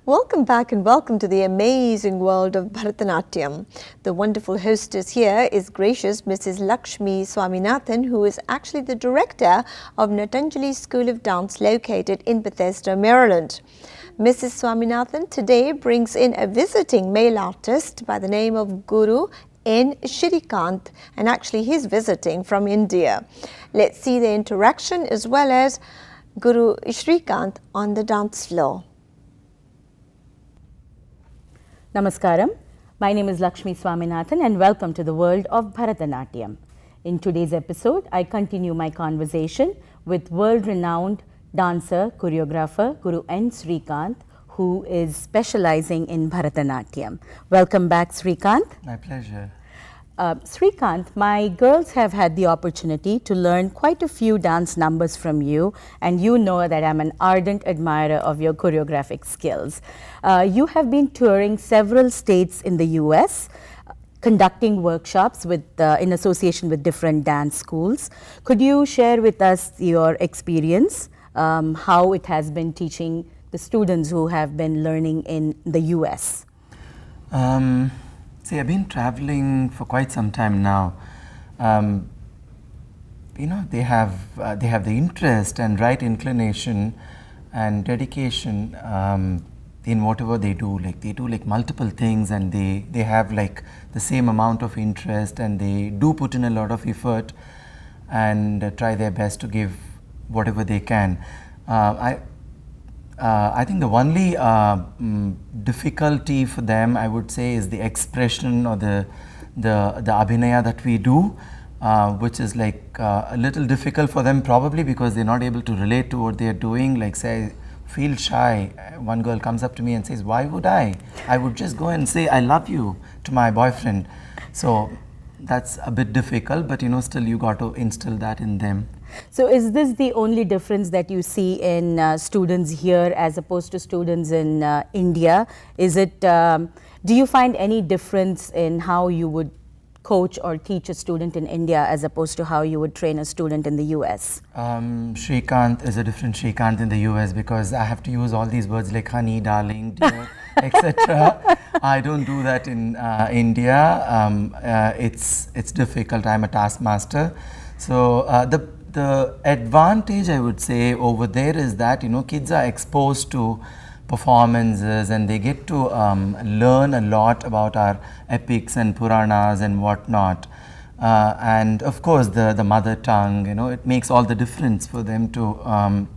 Welcome back and welcome to the amazing world of Bhartanatyam. The wonderful hostess here is gracious Mrs. Lakshmi Swaminathan, who is actually the director of Natananjali School of Dance located in Bethesda, Maryland. Mrs. Swaminathan today brings in a visiting male artist by the name of Guru N. Srikanth, and actually he's visiting from India. Let's see the interaction as well as Guru Srikanth on the dance floor. Namaskaram. My name is Lakshmi Swaminathan and welcome to the world of Bhartanatyam. In today's episode, I continue my conversation with world-renowned dancer, choreographer Guru N. Srikanth, who is specializing in Bhartanatyam. Welcome back, Srikanth. My pleasure. Srikanth, my girls have had the opportunity to learn quite a few dance numbers from you, and you know that I'm an ardent admirer of your choreographic skills. You have been touring several states in the US, conducting workshops in association with different dance schools. Could you share with us your experience, how it has been teaching the students who have been learning in the US? See, I've been traveling for quite some time now. They have the interest and right inclination and dedication in whatever they do. Like they do like multiple things, and they have like the same amount of interest, and they do put in a lot of effort and try their best to give whatever they can. I think the only difficulty for them, I would say, is the expression or the abhinaya that we do, which is like a little difficult for them, probably because they're not able to relate to what they're doing. Like say, feel shy. One girl comes up to me and says, "Why would I? I would just go and say I love you to my boyfriend." So that's a bit difficult, but still you got to instill that in them. So is this the only difference that you see in students here as opposed to students in India? Is it, do you find any difference in how you would coach or teach a student in India as opposed to how you would train a student in the US? Srikanth is a different Srikanth in the US because I have to use all these words like honey, darling, dear, etc. I don't do that in India. It's difficult. I'm a taskmaster. So the advantage, I would say, over there is that kids are exposed to performances, and they get to learn a lot about our epics and Puranas and whatnot. And of course, the mother tongue, it makes all the difference for them to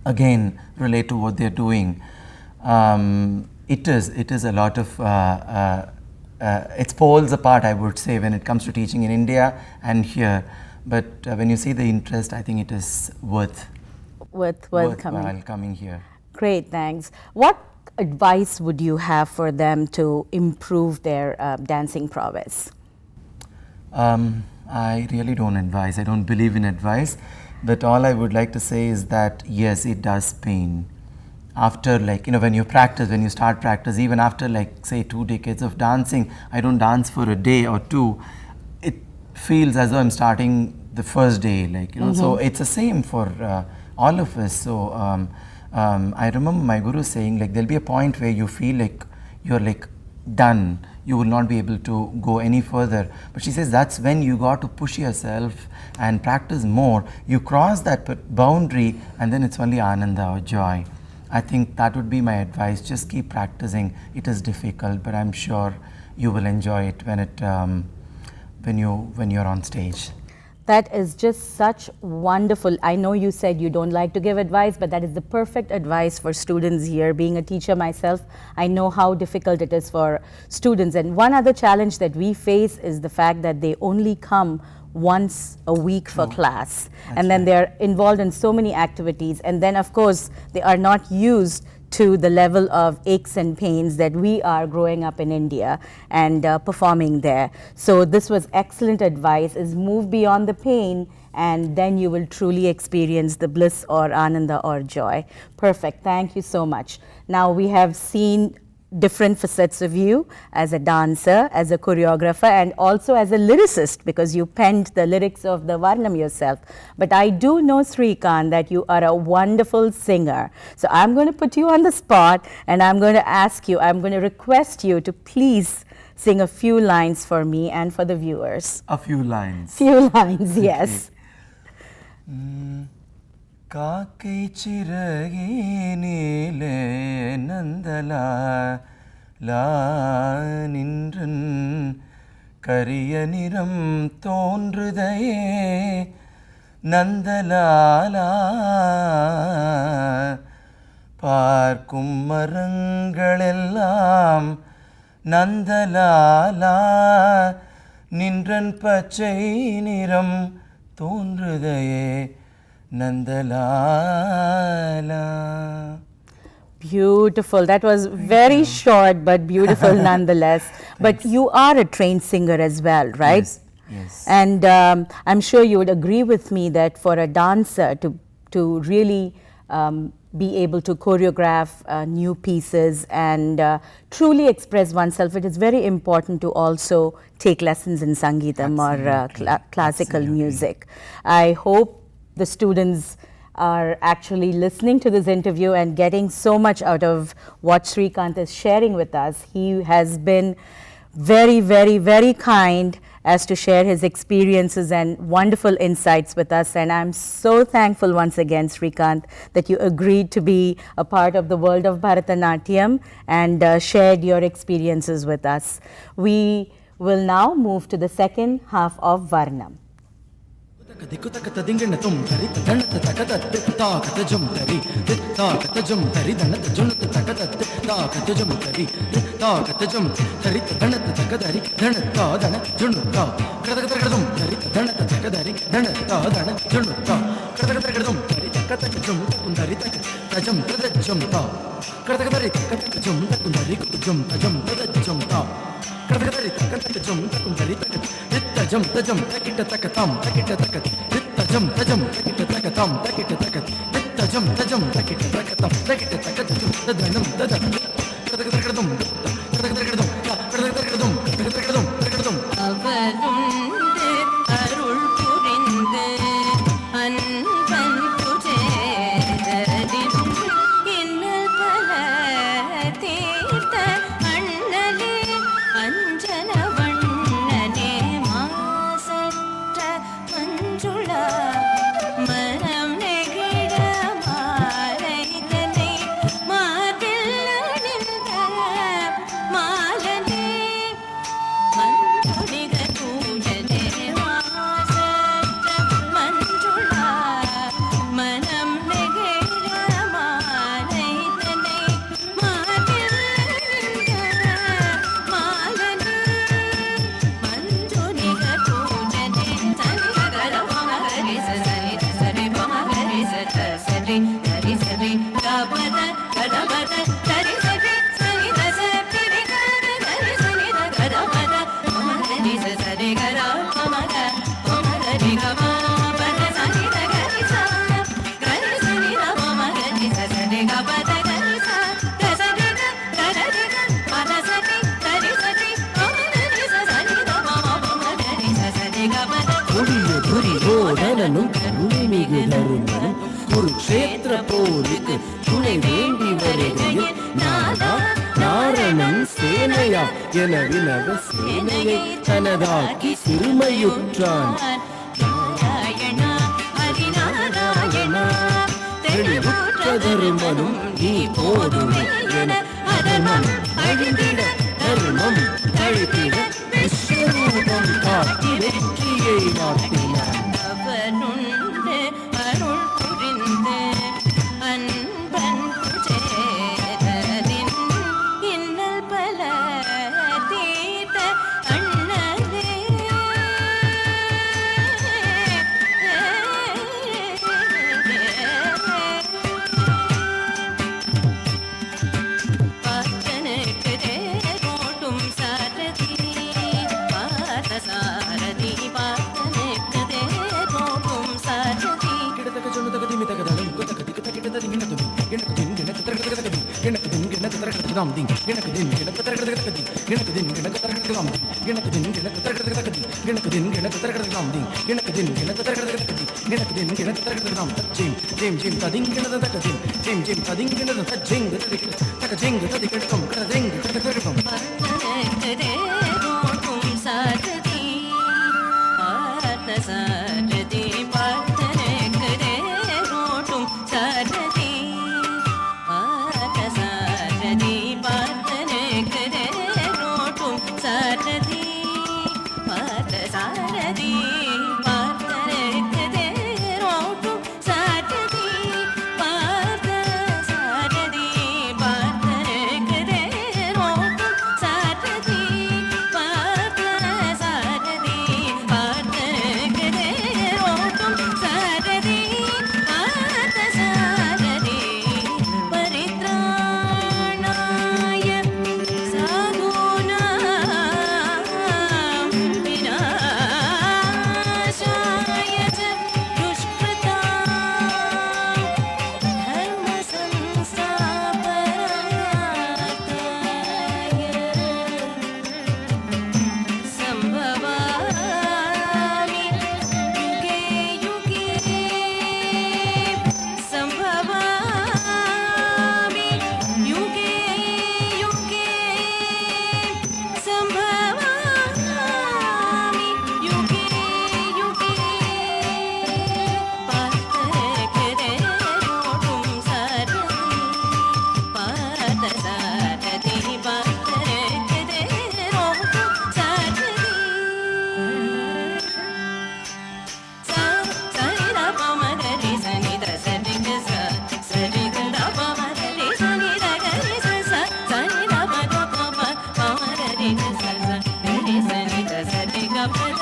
again relate to what they're doing. It is a lot of it's poles apart, I would say, when it comes to teaching in India and here. But when you see the interest, I think it is worthwhile coming here. Great, thanks. What advice would you have for them to improve their dancing prowess? I really don't advise. I don't believe in advice. But all I would like to say is that, yes, it does pain. After when you practice, when you start practice, even after say 2 decades of dancing, I don't dance for a day or two. It feels as though I'm starting the first day, so it's the same for all of us. So I remember my guru saying there'll be a point where you feel like you're done, you will not be able to go any further, but she says that's when you got to push yourself and practice more. You cross that boundary, and then it's only ananda or joy. I think that would be my advice. Just keep practicing. It is difficult, but I'm sure you will enjoy it when you're on stage. That is just such wonderful. I know you said you don't like to give advice, but that is the perfect advice for students here. Being a teacher myself, I know how difficult it is for students. And one other challenge that we face is the fact that they only come once a week for class. And then they're involved in so many activities. And then, of course, they are not used to the level of aches and pains that we are growing up in India and performing there. So this was excellent advice, is move beyond the pain, and then you will truly experience the bliss or ananda or joy. Perfect. Thank you so much. Now we have seen different facets of you as a dancer, as a choreographer, and also as a lyricist, because you penned the lyrics of the Varnam yourself. But I do know, Srikanth, that you are a wonderful singer. So I'm going to put you on the spot, and I'm going to ask you, I'm going to request you to please sing a few lines for me and for the viewers. A few lines. Few lines, yes. காக்கை சிறகினிலே நந்தலா லா நின்றன் கரிய நிறம் தோன்றுதையே நந்தலாலா பார்க்கும் மரங்களெல்லாம் நந்தலாலா நின்றன் பச்சை நிறம் தோன்றுதையே Nandalala. Beautiful. That was very short but beautiful nonetheless. But you are a trained singer as well, right? Yes. Yes. And I'm sure you would agree with me that for a dancer to really be able to choreograph new pieces and truly express oneself, it is very important to also take lessons in Sangeetam or classical music. I hope the students are actually listening to this interview and getting so much out of what Srikanth is sharing with us. He has been very, very, very kind as to share his experiences and wonderful insights with us. And I'm so thankful once again, Srikanth, that you agreed to be a part of the World of Bhartanatyam and shared your experiences with us. We will now move to the second half of Varnam. ದಿಕ್ಕುತಕ್ಕ ದಿಂಗಿಣ ತುಂತರಿ ದಣತ ತಕತ ತಾಕತ ಜುಂತರಿ ತಾಕತ ಜುಂತರಿ ದಣತ ಜುಣತ ತಕತ ತಾಕತ ಜುಂತರಿ ತಾಕತ ಜುಂತರಿ ದಣತ ತಕದರಿ ದಣತ ದಣ ಜುಣತ ಕಡಕ ತಕಡದುಂ ತರಿ ದಣತ ತಕದರಿ ದಣತ ದಣ ಜುಣತ ಕಡಕ ತಕಡದುಂ ತರಿ ತಕತ ಜುಂತ ಕುಂದರಿ ತಕ ತಜಂ ತದ ಜುಂತ ಕಡಕ ತರಿ ತಕತ ಜುಂತ ಕುಂದರಿ ಜುಂತ ಜುಂತ ತದ ಜುಂತ ಕಡಕ ತರಿ ತಕತ ಜುಂತ ಕುಂದರಿ ತಕ Tajam tajam takita takatam takita takat tajam tajam takita takatam takita takat tajam tajam takita takatam takita takat tadanam tadam kadakadakadum kadakadakadum kadakadakadum kadakadakadum kadakadum அவனுண்டு அருள் புரிந்து அன்பன் புஜேதரின் இன்னல் பல தீர்த்த அண்ணலே அஞ்சன மனம் நெகிழ மாலைதனை மார்பில் அணிந்த மாலனே மஞ்சுளிக பூஜனே வாசற்ற மஞ்சுளா மனம் நெகிழ மாலைதனை மார்பில் அணிந்த மாலனே மஞ்சுளிக பூஜனே சனிகர சரி சரி சரி கபத கடபத சரி சரி சரி தச பிரி கர சரி சரி கடபத மமரி சரி கர மமக மமரி கம பத சரி கரி ச கரி சரி மமகரி சரி கபத கரி ச தசரி கரி பத சரி கரி சரி மமரி சரி மம மமகரி சரி கபத கொடிய துரியோதனனும் கருணை மிகு தருணனும் குருக்ஷேத்திர போருக்கு துணை வேண்டி வருகையில் நாரணன் சேனையா என வினவ சேனையை தனதாக்கி சிறுமையுற்றான் தெளிவுற்ற தருமனும் நீ போதுமே என அதர்மம் அழிந்திட தருமம் அழித்திட விஸ்வரூபம் காட்டி வெற்றியை நாட்டினான் அவனுண்டு அருள் புரிந்து அன்பன் புஜேதரின் இன்னல் பல தீர்த்த அண்ணலே எனக்கு தின் எனக்கு தரகதம் திங் எனக்கு தின் எனக்கு தரகதம் திங் எனக்கு தின் எனக்கு தரகதம் திங் எனக்கு தின் எனக்கு தரகதம் திங் எனக்கு தின் எனக்கு தரகதம் திங் எனக்கு தின் எனக்கு தரகதம் திங் எனக்கு தின் எனக்கு தரகதம் ஜிம் ஜிம் ஜிம் ததிங்கனத தகதிம் ஜிம் ஜிம் ததிங்கனத தஜிங் தகஜிங் ததிகடகம் கததிங் கதகடகம் பார்த்தனே ரோட்டும் சாரதி பார்த்தசாரதி பார்த்தனே ரோட்டும் சாரதி பார்த்தசாரதி பார்த்தனே ரோட்டும் சாரதி பார்த்தசாரதி பார்த்தனே ரோட்டும் சாரதி பார்த்தசாரதி பார்த்தனே ரோட்டும் சாரதி பார்த்தசாரதி பார்த்தனே ரோட்டும் சாரதி பார்த்தசாரதி பரித்ராணாய சாதுனாம் விநாசாய ச துஷ்கிருதாம் धर्म संस्थापनार्थाय संभवामि युगे युगे संभवामि युगे युगे संभवामि युगे युगे பார்த்தனே ரோட்டும் சாரதி பார்த்தசாரதி பார்த்தனே ரோட்டும் சாரதி சரித பமகரி சனித சரிக சரிக பமகரி சனித கரி சனித பம பமகரி சரி சனித சரிக பத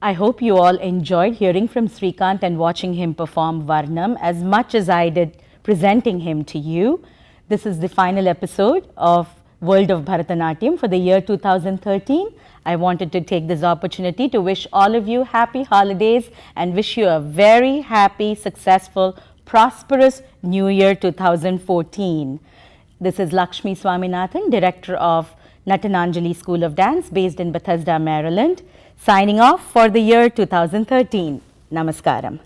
I hope you all enjoyed hearing from Srikanth and watching him perform Varnam as much as I did presenting him to you. This is the final episode of World of Bhartanatyam for the year 2013. I wanted to take this opportunity to wish all of you happy holidays and wish you a very happy, successful, prosperous New Year 2014. This is Lakshmi Swaminathan, Director of Natananjali School of Dance based in Bethesda, Maryland, signing off for the year 2013. Namaskaram.